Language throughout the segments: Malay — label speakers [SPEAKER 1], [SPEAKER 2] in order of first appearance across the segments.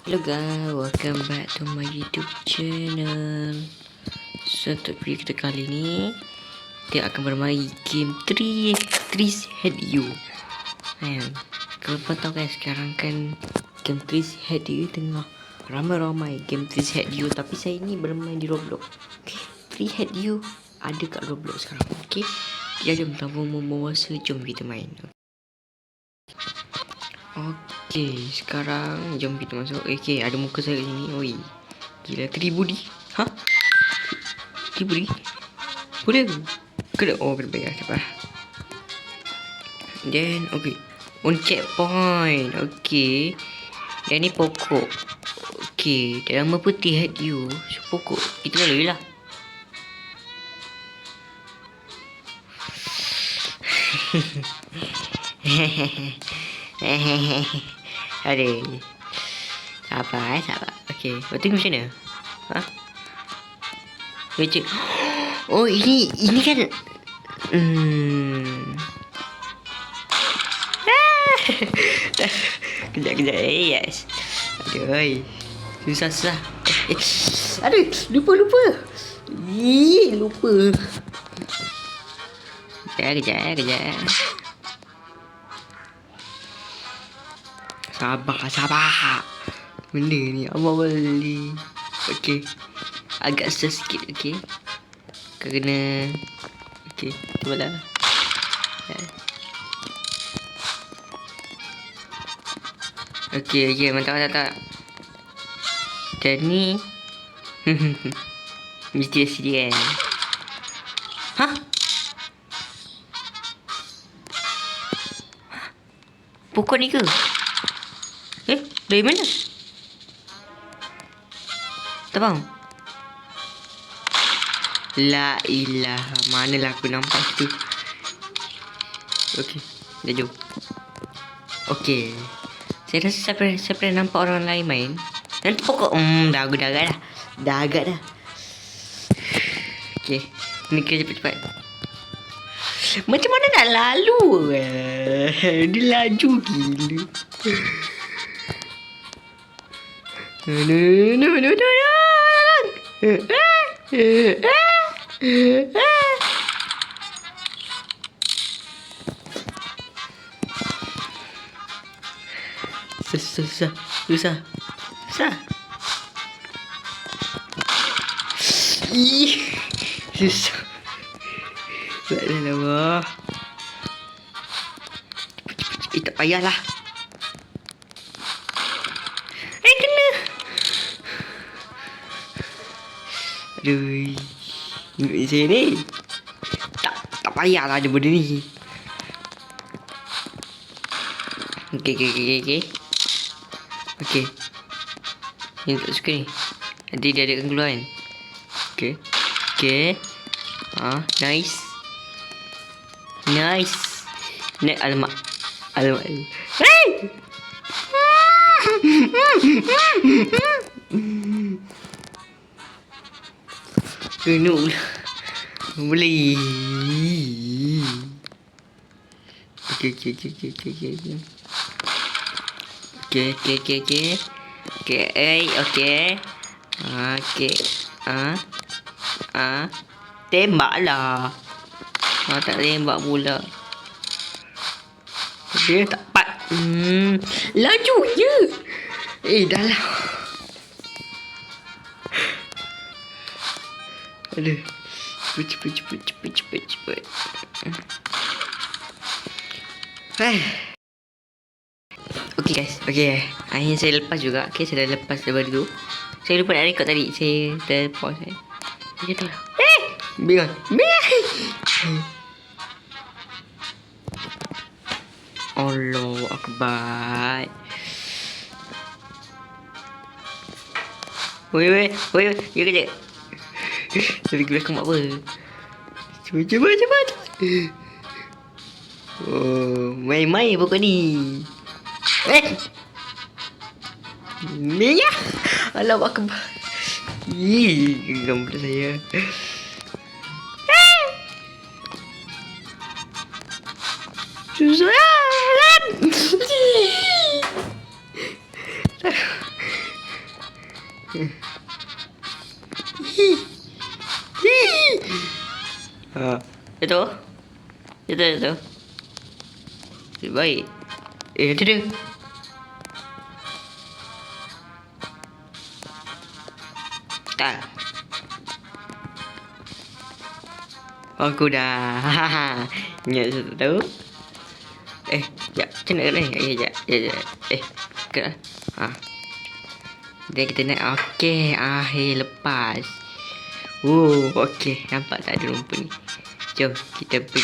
[SPEAKER 1] Hello guys, welcome back to my YouTube channel. So untuk video kita kali ni, kita akan bermain game Trees Head You. Kalau kau tahu kan, sekarang kan game Trees Head You tengah ramai-ramai game Trees Head You. Tapi saya ni bermain di Roblox. Trees Head You ada kat Roblox sekarang. Okay, jom tanpa membuang masa, jom kita main. Okey, sekarang jom kita masuk. Okey, ada muka saya kat sini. Oi. Gila, tribudi. Ha? Tribudi? Boleh ke? Kena. Oh, baik-baik. Sabar. Then, okey. On checkpoint. Okey. Dan ni pokok. Okey, dalam apa putih head you. So, pokok. Kita lalui lah. Aduh. Sabar. Okey, betul macam mana? Ha? Macam. Oh, ini kan Kejap. Yes. Aduh. Susah. Aduh, lupa. Lupa. Kejap. Sabar. Benda ni abang beli. Okey. Agak susah sikit, okey. Kerana okey, cubalah. Okey, mantap. Dan ni mesti dah sedia kan. Hah? Pokok ni ke? Dari mana? Tak faham. La ilaha. Manalah aku nampak tu. Okey, dah jom. Okey. Saya rasa saya pernah nampak orang lain main. Nanti pokok. Dah agak dah. Okey. Ni kira cepat. Macam mana nak lalu? Dia laju gila. No. Susah. Susah. Tak ada lama. Tak payahlah. Kena. Aduh. Ni saya ni. Tak payahlah ada benda ni. Okey. Okey. Ni tak suka ni. Nanti dia ada keluar kan. Okey. Nice. Alamak. Hey! Kena boleh. Okey. Tembaklah. Tak tembak pula. Dia tak pat. Laju je. Dah lah. Aduh. Cepet. Okey guys. Akhirnya saya lepas juga. Okey, saya dah lepas daripada tu. Saya lupa nak record tadi. Saya terpause. Dia tu lah. Bingung. Allahu Akbar. Woi, ya kejap. Tapi belakang buat apa? Cuba. Oh, main pokok ni. Minyak. Allahu Akbar. Gambar saya. Susah. Jatuh. Jatuh. Baik. Nanti dia. Tak. Aku dah. Ingat satu tahu. Sekejap. Macam mana ni? Sekejap. Sekejap. Dan kita naik. Okey. Lepas. Okey. Nampak tak ada rumput ni. Jom. Kita pergi.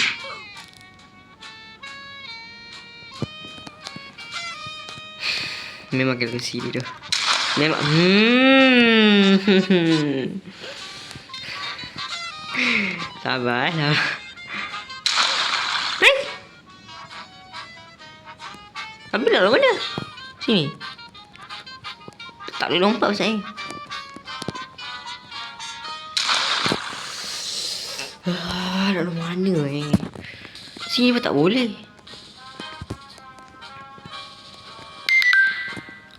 [SPEAKER 1] Memang kena kursi dia tu. Memang. Sabarlah. Habis dah mana? Sini. Tak boleh lompat pasal ni. Nak mana ni? Sini pun tak boleh.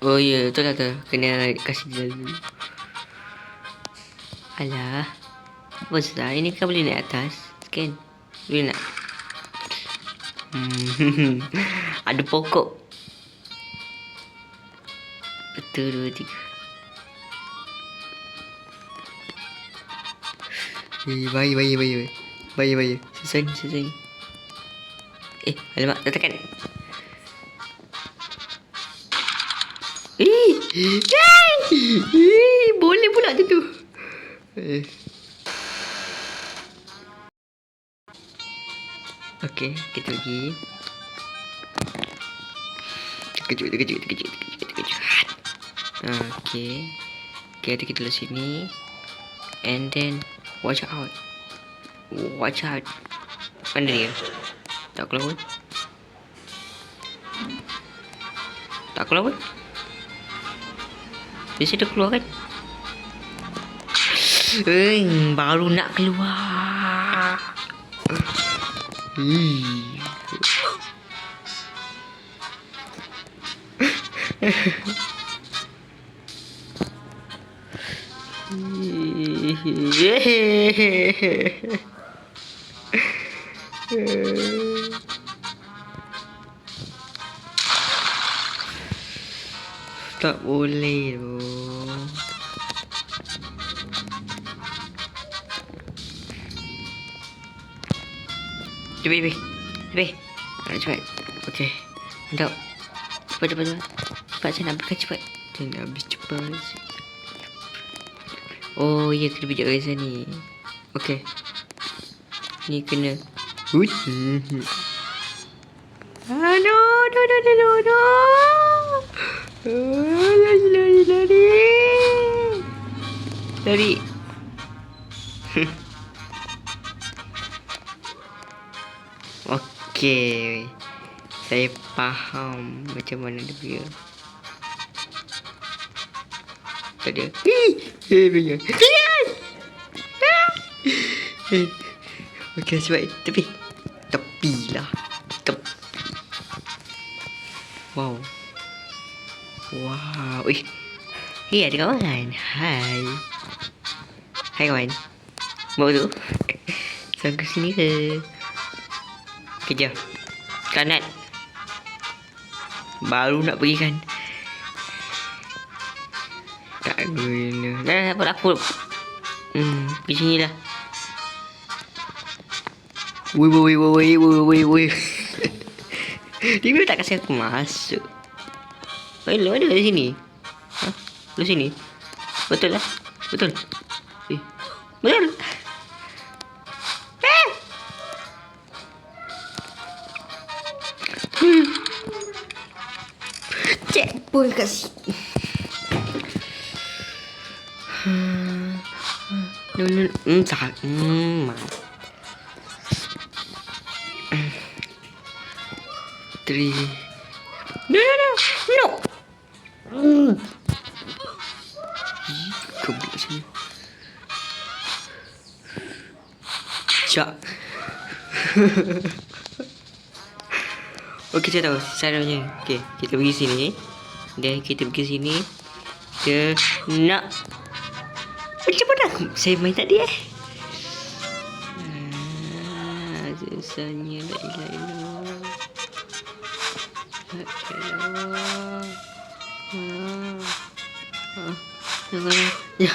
[SPEAKER 1] Oh ya, betul lah tu. Kena kasih dia dulu. Alah. Besar. Ini kan boleh naik atas. Scan. Boleh nak? Ada pokok. 1, 2, 3. Bayi. Selesai ni. Alamak. Dah tekan. Boleh pula tu. Okey, kita pergi. Terkejut. Okey, ada kita di sini. And then watch out. Mana dia? Tak keluar. Biasa dia keluar kan? Baru nak keluar. Tak boleh tu. Cepat. Cepat. Okey. Mantap. Cepat saya nak ambilkan cepat. Saya nak habis cepat. Oh ya, kena pijak kat sini. Okey. Ni kena. No. Lari. Okey. Saya faham macam mana dia punya. Tak ada. Punya. Okey, cepat. Tepilah. Wow. Ada kawan. Hai kawan. Mau tu? Sampai sini ke? Kejap. Kanan. Baru nak pergi kan. Tak guna. Dah dapat aku. Pergi sini lah. Woi. Dia tak kasi aku masuk. Lu ada di sini? Lu sini? Betul lah. Betul. Checkpoint kat sini. Sangat. Three. No. Goblok sini. Cak. Okey, saya tahu caranya. Okey, kita pergi sini. Dan kita pergi sini. Kita nak. Macam mana saya main tadi susahnya la ilaha illallah. La ilaha illallah. Ya.